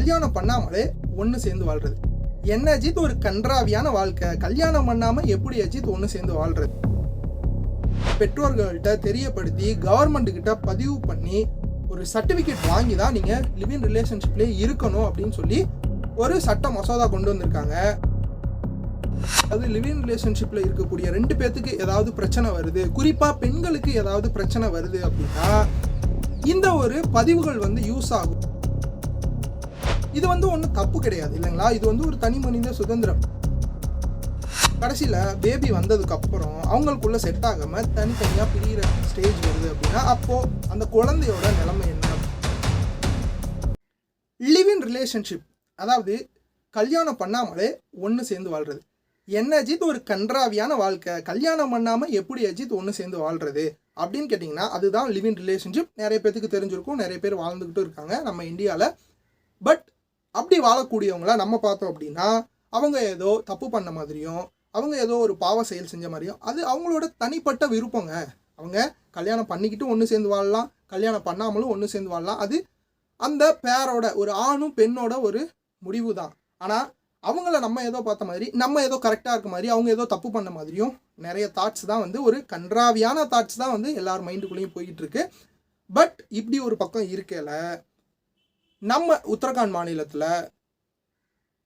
கல்யாணம் பண்ணாமலே ஒன்று சேர்ந்து வாழ்றது. என்ன அஜித் ஒரு கன்றாவியான வாழ்க்கை, கல்யாணம் பண்ணாமல் எப்படி அஜித் ஒன்று சேர்ந்து வாழ்றது? பெற்றோர்கள்ட்ட தெரியப்படுத்தி கவர்மெண்ட்டுக்கிட்ட பதிவு பண்ணி ஒரு சர்டிஃபிகேட் வாங்கி தான் நீங்கள் லிவிங் ரிலேஷன்ஷிப்லேயே இருக்கணும் அப்படின்னு சொல்லி ஒரு சட்ட மசோதா கொண்டு வந்திருக்காங்க. அது லிவிங் ரிலேஷன்ஷிப்பில் இருக்கக்கூடிய 2 பேர்த்துக்கு ஏதாவது பிரச்சனை வருது, குறிப்பாக பெண்களுக்கு ஏதாவது பிரச்சனை வருது அப்படின்னா இந்த ஒரு பதிவுகள் யூஸ் ஆகும். இது ஒன்றும் தப்பு கிடையாது இல்லைங்களா? இது ஒரு தனி மனித சுதந்திரம். கடைசியில் பேபி வந்ததுக்கு அப்புறம் அவங்களுக்குள்ள செட் ஆகாமல் தனித்தனியாக பிரிகிற ஸ்டேஜ் வருது அப்படின்னா அப்போது அந்த குழந்தையோட நிலைமை என்ன? லிவிங் ரிலேஷன்ஷிப், அதாவது கல்யாணம் பண்ணாமலே ஒன்று சேர்ந்து வாழ்றது. என்ன அஜித் ஒரு கன்றாவியான வாழ்க்கை, கல்யாணம் பண்ணாமல் எப்படி அஜித் ஒன்று சேர்ந்து வாழ்றது அப்படின்னு கேட்டிங்கன்னா அதுதான் லிவிங் ரிலேஷன்ஷிப். நிறைய பேருக்கு தெரிஞ்சிருக்கும், நிறைய பேர் வாழ்ந்துக்கிட்டு இருக்காங்க நம்ம இந்தியாவில். பட் அப்படி வாழக்கூடியவங்கள நம்ம பார்த்தோம் அப்படின்னா அவங்க ஏதோ தப்பு பண்ண மாதிரியும், அவங்க ஏதோ ஒரு பாவ செயல் செஞ்ச மாதிரியும், அது அவங்களோட தனிப்பட்ட விருப்பங்க. அவங்க கல்யாணம் பண்ணிக்கிட்டு ஒன்று சேர்ந்து வாழலாம், கல்யாணம் பண்ணாமலும் ஒன்று சேர்ந்து வாழலாம். அது அந்த பேரோட, ஒரு ஆணும் பெண்ணோட ஒரு முடிவு தான். ஆனால் அவங்கள நம்ம ஏதோ பார்த்த மாதிரி, நம்ம ஏதோ கரெக்டாக இருக்க மாதிரி, அவங்க ஏதோ தப்பு பண்ண மாதிரியும் நிறைய தாட்ஸ் தான் ஒரு கன்றாவியான தாட்ஸ் தான் எல்லார் மைண்டுக்குள்ளேயும் போய்கிட்டு இருக்கு. பட் இப்படி ஒரு பக்கம் இருக்கல, நம்ம உத்தரகாண்ட் மாநிலத்தில்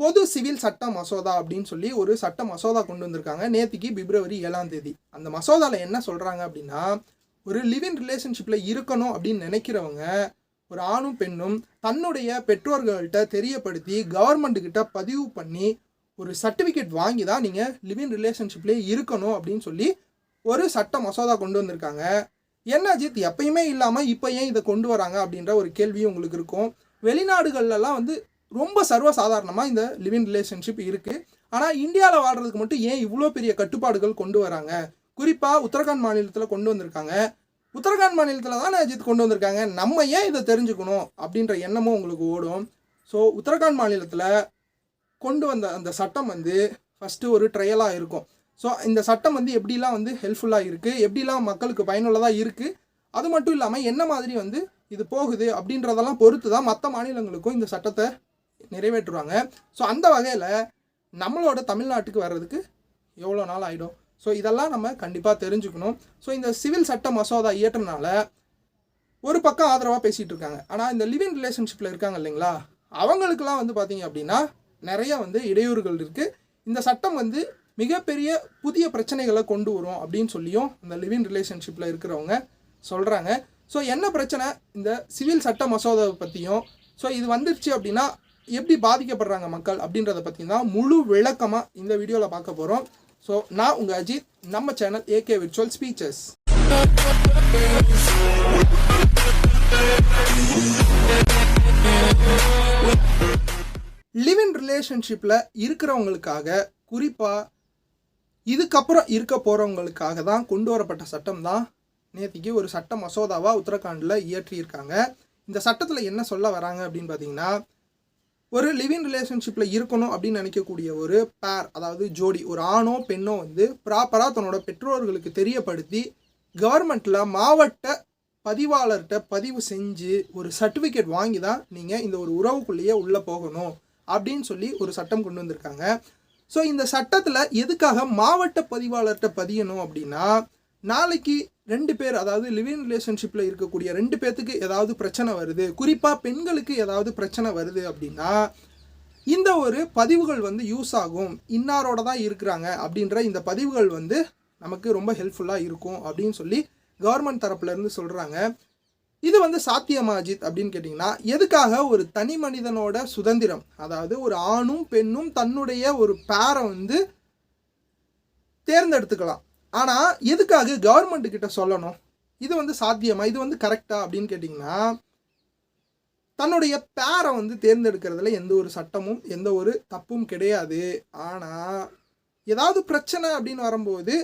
பொது சிவில் சட்ட மசோதா அப்படின்னு சொல்லி ஒரு சட்ட மசோதா கொண்டு வந்திருக்காங்க நேற்றுக்கு பிப்ரவரி 7ஆம் தேதி. அந்த மசோதாவில் என்ன சொல்கிறாங்க அப்படின்னா, ஒரு லிவிங் ரிலேஷன்ஷிப்பில் இருக்கணும் அப்படின்னு நினைக்கிறவங்க, ஒரு ஆணும் பெண்ணும் தன்னுடைய பெற்றோர்கள்ட்ட தெரியப்படுத்தி கவர்மெண்ட்டுக்கிட்ட பதிவு பண்ணி ஒரு சர்டிஃபிகேட் வாங்கி தான் நீங்கள் லிவிங் ரிலேஷன்ஷிப்லேயே இருக்கணும் அப்படின்னு சொல்லி ஒரு சட்ட மசோதா கொண்டு வந்திருக்காங்க. என்ன அஜித் எப்பயுமே இல்லாமல் இப்போ ஏன் இதை கொண்டு வராங்க அப்படின்ற ஒரு கேள்வியும் உங்களுக்கு இருக்கும். வெளிநாடுகள்லாம் ரொம்ப சர்வசாதாரணமாக இந்த லிவிங் ரிலேஷன்ஷிப் இருக்குது. ஆனால் இந்தியாவில் வாழ்கிறதுக்கு மட்டும் ஏன் இவ்வளோ பெரிய கட்டுப்பாடுகள் கொண்டு வராங்க? குறிப்பாக உத்தரகாண்ட் மாநிலத்தில் கொண்டு வந்திருக்காங்க. உத்தரகாண்ட் மாநிலத்தில் தான் அஜித் கொண்டு வந்திருக்காங்க, நம்ம ஏன் இதை தெரிஞ்சுக்கணும் அப்படின்ற எண்ணமும் உங்களுக்கு ஓடும். ஸோ உத்தரகாண்ட் மாநிலத்தில் கொண்டு வந்த அந்த சட்டம் ஃபஸ்ட்டு ஒரு ட்ரையலாக இருக்கும். ஸோ இந்த சட்டம் எப்படிலாம் ஹெல்ப்ஃபுல்லாக இருக்குது, எப்படிலாம் மக்களுக்கு பயனுள்ளதாக இருக்குது, அது மட்டும் இல்லாமல் என்ன மாதிரி இது போகுது அப்படின்றதெல்லாம் பொறுத்து தான் மற்ற மாநிலங்களுக்கும் இந்த சட்டத்தை நிறைவேற்றுவாங்க. ஸோ அந்த வகையில் நம்மளோட தமிழ்நாட்டுக்கு வர்றதுக்கு எவ்வளோ நாள் ஆகிடும்? ஸோ இதெல்லாம் நம்ம கண்டிப்பாக தெரிஞ்சுக்கணும். ஸோ இந்த சிவில் சட்ட மசோதா இயற்றினால ஒரு பக்கம் ஆதரவாக பேசிகிட்டு இருக்காங்க. ஆனால் இந்த லிவிங் ரிலேஷன்ஷிப்பில் இருக்காங்க இல்லைங்களா, அவங்களுக்கெல்லாம் பார்த்தீங்க அப்படின்னா நிறைய இடையூறுகள் இருக்குது. இந்த சட்டம் மிகப்பெரிய புதிய பிரச்சனைகளை கொண்டு வரும் அப்படின்னு சொல்லியும் இந்த லிவிங் ரிலேஷன்ஷிப்பில் இருக்கிறவங்க சொல்கிறாங்க. ஸோ என்ன பிரச்சனை இந்த சிவில் சட்ட மசோதாவை பற்றியும், ஸோ இது வந்துருச்சு அப்படின்னா எப்படி பாதிக்கப்படுறாங்க மக்கள் அப்படின்றத பற்றி தான் முழு விளக்கமாக இந்த வீடியோவில் பார்க்க போகிறோம். ஸோ நான் உங்கள் அஜித், நம்ம channel AK virtual speeches. Living ரிலேஷன்ஷிப்பில் இருக்கிறவங்களுக்காக, குறிப்பாக இதுக்கப்புறம் இருக்க போகிறவங்களுக்காக தான் கொண்டு வரப்பட்ட சட்டம் தான் நேற்றுக்கு ஒரு சட்ட மசோதாவாக உத்தரகாண்டில் இயற்றியிருக்காங்க. இந்த சட்டத்தில் என்ன சொல்ல வராங்க அப்படின்னு பார்த்தீங்கன்னா, ஒரு லிவிங் ரிலேஷன்ஷிப்பில் இருக்கணும் அப்படின்னு நினைக்கக்கூடிய ஒரு பேர், அதாவது ஜோடி, ஒரு ஆணோ பெண்ணோ ப்ராப்பராக தன்னோட பெற்றோர்களுக்கு தெரியப்படுத்தி கவர்மெண்ட்டில் மாவட்ட பதிவாளர்கிட்ட பதிவு செஞ்சு ஒரு சர்டிஃபிகேட் வாங்கி தான் நீங்கள் இந்த ஒரு உறவுக்குள்ளேயே உள்ளே போகணும் அப்படின்னு சொல்லி ஒரு சட்டம் கொண்டு வந்திருக்காங்க. ஸோ இந்த சட்டத்தில் எதுக்காக மாவட்ட பதிவாளர்கிட்ட பதியணும் அப்படின்னா, நாளைக்கு 2 பேர், அதாவது லிவிங் ரிலேஷன்ஷிப்பில் இருக்கக்கூடிய 2 பேர்த்துக்கு ஏதாவது பிரச்சனை வருது, குறிப்பாக பெண்களுக்கு ஏதாவது பிரச்சனை வருது அப்படின்னா இந்த ஒரு பதிவுகள் யூஸ் ஆகும். இன்னாரோட தான் இருக்கிறாங்க அப்படின்ற இந்த பதிவுகள் நமக்கு ரொம்ப ஹெல்ப்ஃபுல்லாக இருக்கும் அப்படின்னு சொல்லி கவர்மெண்ட் தரப்புலேருந்து சொல்கிறாங்க. இது சாத்தியமா அஜித் அப்படின்னு கேட்டிங்கன்னா, எதுக்காக ஒரு தனி மனிதனோட சுதந்திரம், அதாவது ஒரு ஆணும் பெண்ணும் தன்னுடைய ஒரு பேரை தேர்ந்தெடுத்துக்கலாம். ஆனால் எதுக்காக கவர்மெண்ட்டுக்கிட்ட சொல்லணும்? இது சாத்தியமா, இது கரெக்டா அப்படின்னு கேட்டிங்கன்னா, தன்னுடைய பேரை தேர்ந்தெடுக்கிறதுல எந்த ஒரு சட்டமும் எந்த ஒரு தப்பும் கிடையாது. ஆனால் ஏதாவது பிரச்சனை அப்படின்னு வரும்போது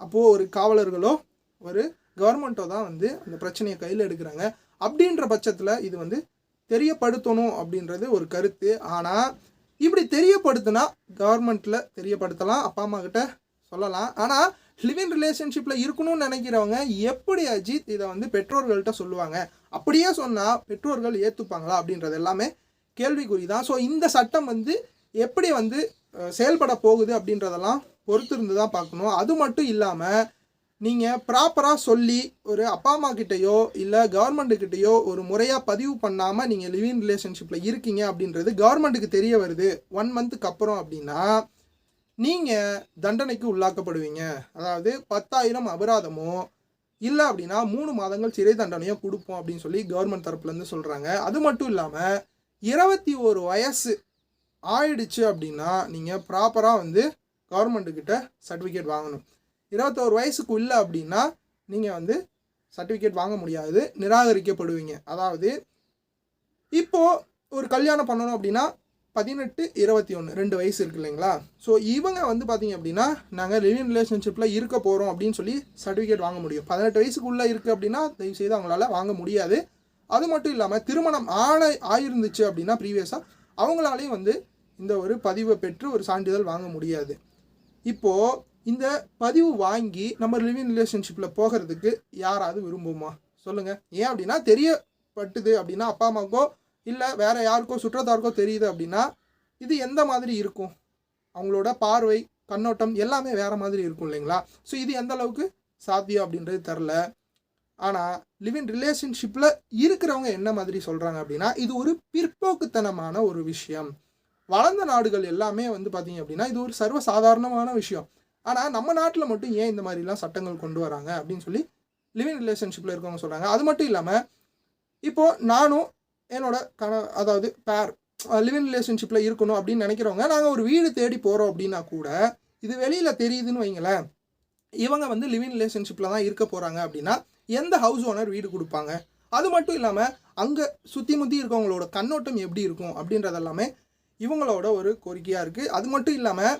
அப்போது ஒரு காவலர்களோ ஒரு கவர்மெண்ட்டோ தான் அந்த பிரச்சனையை கையில் எடுக்கிறாங்க. அப்படின்ற பட்சத்தில் இது தெரியப்படுத்தணும் அப்படின்றது ஒரு கருத்து. ஆனால் இப்படி தெரியப்படுத்தினா கவர்மெண்ட்டில் தெரியப்படுத்தலாம், அப்பா அம்மா கிட்ட சொல்லலாம். ஆனால் லிவிங் ரிலேஷன்ஷிப்பில் இருக்கணும்னு நினைக்கிறவங்க எப்படி அஜித் இதை பெற்றோர்கள்ட்ட சொல்லுவாங்க? அப்படியே சொன்னால் பெற்றோர்கள் ஏற்றுப்பாங்களா அப்படின்றது எல்லாமே கேள்விக்குறி தான். ஸோ இந்த சட்டம் வந்து எப்படி வந்து செயல்பட போகுது அப்படின்றதெல்லாம் பொறுத்து இருந்து தான் பார்க்கணும். அது மட்டும் இல்லாமல் நீங்கள் ப்ராப்பராக சொல்லி ஒரு அப்பா அம்மா கிட்டேயோ இல்லை கவர்மெண்ட்டுக்கிட்டேயோ ஒரு முறையாக பதிவு பண்ணாமல் நீங்கள் லிவிங் ரிலேஷன்ஷிப்பில் இருக்கீங்க அப்படின்றது கவர்மெண்ட்டுக்கு தெரிய வருது 1 மந்த்துக்கு அப்புறம் அப்படின்னா நீங்கள் தண்டனைக்கு உள்ளாக்கப்படுவீங்க. அதாவது 10,000 அபராதமோ இல்லை அப்படின்னா 3 மாதங்கள் சிறை தண்டனையோ கொடுப்போம் அப்படின்னு சொல்லி கவர்மெண்ட் தரப்புலேருந்து சொல்கிறாங்க. அது மட்டும் இல்லாமல் 21 வயசு ஆயிடுச்சு அப்படின்னா நீங்கள் ப்ராப்பராக வந்து கவர்மெண்ட்டுக்கிட்ட சர்டிஃபிகேட் வாங்கணும். 21 வயசுக்கு இல்லை அப்படின்னா நீங்கள் வந்து சர்டிஃபிகேட் வாங்க முடியாது, நிராகரிக்கப்படுவீங்க. அதாவது இப்போது ஒரு கல்யாணம் பண்ணணும் அப்படின்னா 18, 21 2 வயசு இருக்குது இல்லைங்களா? ஸோ இவங்க வந்து பார்த்திங்க அப்படின்னா நாங்கள் லிவிங் ரிலேஷன்ஷிப்பில் இருக்க போகிறோம் அப்படின்னு சொல்லி சர்டிஃபிகேட் வாங்க முடியும். 18 வயசுக்குள்ளே இருக்குது அப்படின்னா தயவுசெய்து அவங்களால வாங்க முடியாது. அது மட்டும் இல்லாமல் திருமணம் ஆயிருந்துச்சு அப்படின்னா ப்ரீவியஸாக அவங்களாலையும் வந்து இந்த ஒரு பதிவை பெற்று ஒரு சான்றிதழ் வாங்க முடியாது. இப்போது இந்த பதிவு வாங்கி நம்ம லிவிங் ரிலேஷன்ஷிப்பில் போகிறதுக்கு யாராவது விரும்புமா சொல்லுங்கள்? ஏன் அப்படின்னா தெரியப்பட்டுது அப்படின்னா அப்பா அம்மாவுக்கோ இல்லை வேறு யாருக்கோ சுற்றத்தாருக்கோ தெரியுது அப்படின்னா இது எந்த மாதிரி இருக்கும்? அவங்களோட பார்வை கண்ணோட்டம் எல்லாமே வேறு மாதிரி இருக்கும் இல்லைங்களா? ஸோ இது எந்த அளவுக்கு சாத்தியம் அப்படின்றது தெரில. ஆனால் லிவிங் ரிலேஷன்ஷிப்பில் இருக்கிறவங்க என்ன மாதிரி சொல்கிறாங்க அப்படின்னா இது ஒரு பிற்போக்குத்தனமான ஒரு விஷயம். வளர்ந்த நாடுகள் எல்லாமே வந்து பார்த்திங்க அப்படின்னா இது ஒரு சர்வசாதாரணமான விஷயம். ஆனால் நம்ம நாட்டில் மட்டும் ஏன் இந்த மாதிரிலாம் சட்டங்கள் கொண்டு வராங்க அப்படின்னு சொல்லி லிவிங் ரிலேஷன்ஷிப்பில் இருக்கவங்க சொல்கிறாங்க. அது மட்டும் இல்லாமல் இப்போது நானும் என்னோட அதாவது பேர் லிவிங் ரிலேஷன்ஷிப்பில் இருக்கணும் அப்படின்னு நினைக்கிறவங்க நாங்கள் ஒரு வீடு தேடி போகிறோம் அப்படின்னா கூட இது வெளியில் தெரியுதுன்னு வைங்களேன், இவங்க வந்து லிவிங் ரிலேஷன்ஷிப்பில் தான் இருக்க போகிறாங்க அப்படின்னா எந்த ஹவுஸ் ஓனர் வீடு கொடுப்பாங்க? அது மட்டும் இல்லாமல் அங்கே சுற்றி முற்றி இருக்கவங்களோட கண்ணோட்டம் எப்படி இருக்கும் அப்படின்றதெல்லாமே இவங்களோட ஒரு கோரிக்கையாக இருக்குது. அது மட்டும் இல்லாமல்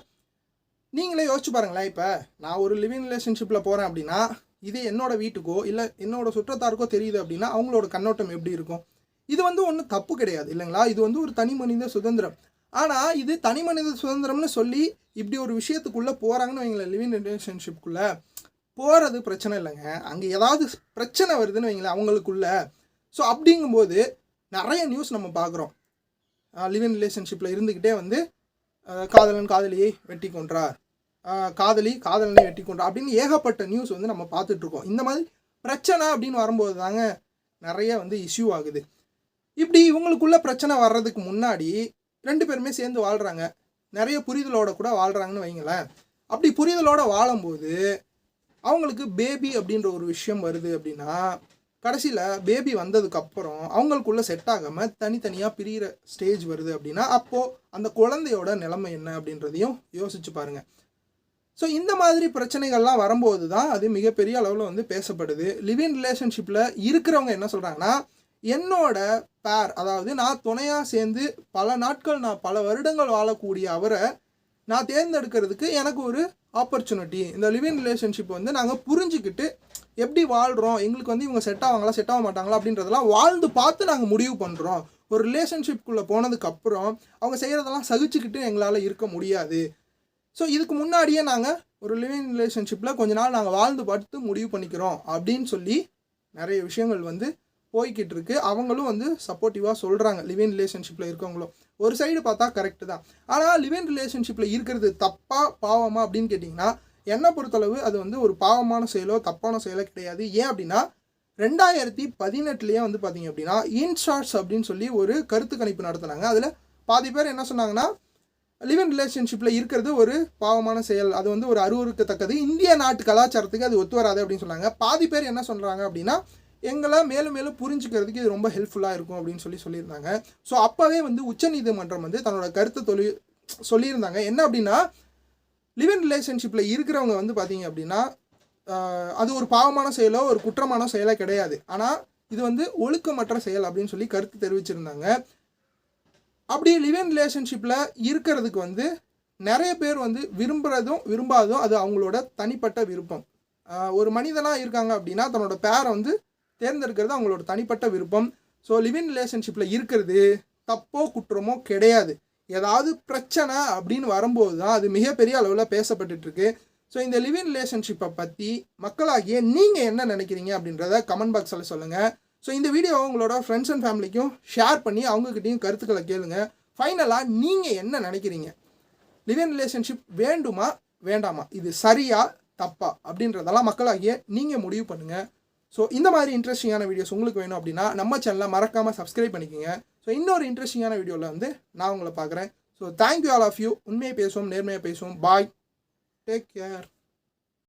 நீங்களே யோசிச்சு பாருங்களேன், இப்போ நான் ஒரு லிவிங் ரிலேஷன்ஷிப்பில் போகிறேன் அப்படின்னா இது என்னோடய வீட்டுக்கோ இல்லை என்னோடய சுற்றத்தாருக்கோ தெரியுது அப்படின்னா அவங்களோட கண்ணோட்டம் எப்படி இருக்கும்? இது வந்து ஒன்றும் தப்பு கிடையாது இல்லைங்களா? இது வந்து ஒரு தனி மனித சுதந்திரம். ஆனால் இது தனி மனித சுதந்திரம்னு சொல்லி இப்படி ஒரு விஷயத்துக்குள்ளே போகிறாங்கன்னு வைங்களேன், லிவிங் ரிலேஷன்ஷிப்புக்குள்ளே போகிறது பிரச்சனை இல்லைங்க. அங்கே ஏதாவது பிரச்சனை வருதுன்னு வைங்களேன் அவங்களுக்குள்ள. ஸோ அப்படிங்கும்போது நிறைய நியூஸ் நம்ம பார்க்குறோம். லிவிங் ரிலேஷன்ஷிப்பில் இருந்துக்கிட்டே வந்து காதலன் காதலியை வெட்டி கொன்றார், காதலி காதலனை வெட்டி கொன்றார் அப்படின்னு ஏகப்பட்ட நியூஸ் வந்து நம்ம பார்த்துட்ருக்கோம். இந்த மாதிரி பிரச்சனை அப்படின்னு வரும்போது தாங்க நிறைய வந்து இஷ்யூ ஆகுது. இப்படி இவங்களுக்குள்ள பிரச்சனை வர்றதுக்கு முன்னாடி 2 பேருமே சேர்ந்து வாழ்கிறாங்க, நிறைய புரிதலோடு கூட வாழ்கிறாங்கன்னு வைங்களேன். அப்படி புரிதலோடு வாழும்போது அவங்களுக்கு பேபி அப்படின்ற ஒரு விஷயம் வருது அப்படின்னா கடைசியில் பேபி வந்ததுக்கப்புறம் அவங்களுக்குள்ளே செட் ஆகாமல் தனித்தனியாக பிரிகிற ஸ்டேஜ் வருது அப்படின்னா அப்போது அந்த குழந்தையோட நிலைமை என்ன அப்படின்றதையும் யோசிச்சு பாருங்கள். ஸோ இந்த மாதிரி பிரச்சனைகள்லாம் வரும்போது தான் அது மிகப்பெரிய அளவில் வந்து பேசப்படுது. லிவிங் ரிலேஷன்ஷிப்பில் இருக்கிறவங்க என்ன சொல்கிறாங்கன்னா என்னோட பேர், அதாவது நான் துணையாக சேர்ந்து பல நாட்கள் நான் பல வருடங்கள் வாழக்கூடிய அவரை நான் தேர்ந்தெடுக்கிறதுக்கு எனக்கு ஒரு ஆப்பர்ச்சுனிட்டி. இந்த லிவிங் ரிலேஷன்ஷிப் வந்து நாங்கள் புரிஞ்சுக்கிட்டு எப்படி வாழ்கிறோம், எங்களுக்கு வந்து இவங்க செட் ஆவாங்களா செட் ஆக மாட்டாங்களா அப்படின்றதெல்லாம் வாழ்ந்து பார்த்து நாங்கள் முடிவு பண்ணுறோம். ஒரு ரிலேஷன்ஷிப்குள்ளே போனதுக்கப்புறம் அவங்க செய்கிறதெல்லாம் சகிச்சுக்கிட்டு எங்களால் இருக்க முடியாது. ஸோ இதுக்கு முன்னாடியே நாங்கள் ஒரு லிவிங் ரிலேஷன்ஷிப்பில் கொஞ்ச நாள் நாங்கள் வாழ்ந்து பார்த்து முடிவு பண்ணிக்கிறோம் அப்படின்னு சொல்லி நிறைய விஷயங்கள் வந்து போய்கிட்டு இருக்கு. அவங்களும் வந்து சப்போர்ட்டிவாக சொல்கிறாங்க. லிவிங் ரிலேஷன்ஷிப்பில் இருக்கவங்களும் ஒரு சைடு பார்த்தா கரெக்டு தான். ஆனால் லிவிங் ரிலேஷன்ஷிப்பில் இருக்கிறது தப்பா பாவமா அப்படின்னு கேட்டிங்கன்னா என்னை பொறுத்தளவு அது வந்து ஒரு பாவமான செயலோ தப்பான செயலோ கிடையாது. ஏன் அப்படின்னா 2018 வந்து பார்த்திங்க அப்படின்னா இன்சார்ட்ஸ் அப்படின்னு சொல்லி ஒரு கருத்து கணிப்பு நடத்தினாங்க. அதில் பாதி பேர் என்ன சொன்னாங்கன்னா லிவிங் ரிலேஷன்ஷிப்பில் இருக்கிறது ஒரு பாவமான செயல், அது வந்து ஒரு அருவருக்கத்தக்கது, இந்திய நாட்டு கலாச்சாரத்துக்கு அது ஒத்து வராது அப்படின்னு சொன்னாங்க. பாதி பேர் என்ன சொல்கிறாங்க அப்படின்னா எங்களை மேலும் மேலும் புரிஞ்சுக்கிறதுக்கு இது ரொம்ப ஹெல்ப்ஃபுல்லாக இருக்கும் அப்படின்னு சொல்லியிருந்தாங்க. ஸோ அப்போவே வந்து உச்சநீதிமன்றம் வந்து தன்னோட கருத்தை சொல்லியிருந்தாங்க. என்ன அப்படின்னா லிவிங் ரிலேஷன்ஷிப்பில் இருக்கிறவங்க வந்து பார்த்திங்க அப்படின்னா அது ஒரு பாவமான செயலோ ஒரு குற்றமான செயலோ கிடையாது, ஆனால் இது வந்து ஒழுக்கமற்ற செயல் அப்படின்னு சொல்லி கருத்து தெரிவிச்சிருந்தாங்க. அப்படி லிவிங் ரிலேஷன்ஷிப்பில் இருக்கிறதுக்கு வந்து நிறைய பேர் வந்து விரும்புகிறதும் விரும்பாததும் அது அவங்களோட தனிப்பட்ட விருப்பம். ஒரு மனிதனாக இருக்காங்க அப்படின்னா தன்னோட பேரை வந்து தேர்ந்தெடுக்கிறது அவங்களோட தனிப்பட்ட விருப்பம். ஸோ லிவிங் ரிலேஷன்ஷிப்பில் இருக்கிறது தப்போ குற்றமோ கிடையாது. ஏதாவது பிரச்சனை அப்படின்னு வரும்போது தான் அது மிகப்பெரிய அளவில் பேசப்பட்டுருக்கு. ஸோ இந்த லிவிங் ரிலேஷன்ஷிப்பை பற்றி மக்களாகிய நீங்கள் என்ன நினைக்கிறீங்க அப்படின்றத கமெண்ட் பாக்ஸில் சொல்லுங்கள். ஸோ இந்த வீடியோவை உங்களோட ஃப்ரெண்ட்ஸ் அண்ட் ஃபேமிலிக்கும் ஷேர் பண்ணி அவங்கக்கிட்டையும் கருத்துக்களை கேளுங்க. ஃபைனலாக நீங்கள் என்ன நினைக்கிறீங்க? லிவ் இன் ரிலேஷன்ஷிப் வேண்டுமா வேண்டாமா, இது சரியா தப்பா அப்படின்றதெல்லாம் மக்களாகிய நீங்கள் முடிவு பண்ணுங்கள். ஸோ இந்த மாதிரி இன்ட்ரெஸ்டிங்கான வீடியோஸ் உங்களுக்கு வேணும் அப்படின்னா நம்ம சேனலை மறக்காமல் சப்ஸ்கிரைப் பண்ணிக்கோங்க. ஸோ இன்னொரு இன்ட்ரெஸ்டிங்கான வீடியோவில் வந்து நான் உங்களை பார்க்குறேன். So thank you all of you. உண்மையை பேசுவோம், நேர்மையாக பேசுவோம். Bye, take care.